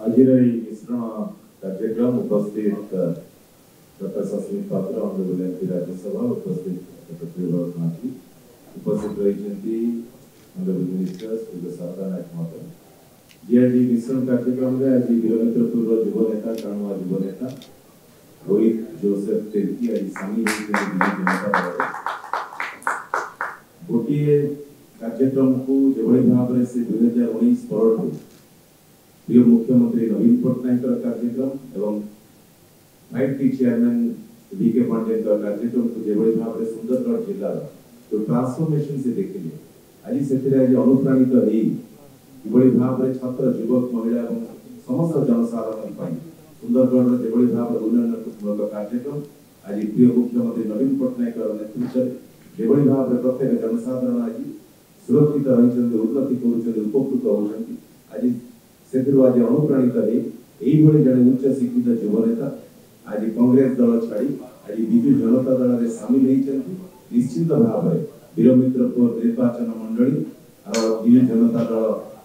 आज मिश्रण कार्यक्रम उपस्थित डॉक्टर सस्मित पात्र ऑनरेबल एमपी राज्यसभा उपस्थित डॉक्टर प्रियव्रत माथी उपस्थित रही ऑनरेबल मिनिस्टर श्री शारदा नायक महोदय जी आज मिश्रण कार्यक्रम में आज वीरमित्रपुर युव नेता टाणुआ युव नेता रोहित जोसेफ तेलकी आज सामिल होती गोटे कार्यक्रम को जो भाव में से 2019 पर प्रिय मुख्यमंत्री नवीन पट्टनायक कार्यक्रम एवं 5T चेयरमैन वीके पांडे कार्यक्रम को जो भाव में सुंदरगढ़ जिला जो ट्रांसफॉर्मेशन से देखिए आज से अनुप्राणित होई भाव में छात्र युवक महिला और समस्त जनसाधारण सुंदरगढ़ जो भाव उन्नयनमूलक कार्यक्रम आज प्रिय मुख्यमंत्री नवीन पट्टनायक नेतृत्व जो भाव में प्रत्येक जनसाधारण आज सुरक्षित रही उन्नति कर उपकृत होती आज से आज अनुप्राणित हो जड़े उच्च शिक्षित युव नेता आज कांग्रेस दल छाड़ी आज विजु जनता दल में सामिल होती निश्चित भाव में वीरमित्रपुर निर्वाचन मंडली और विजु जनता दल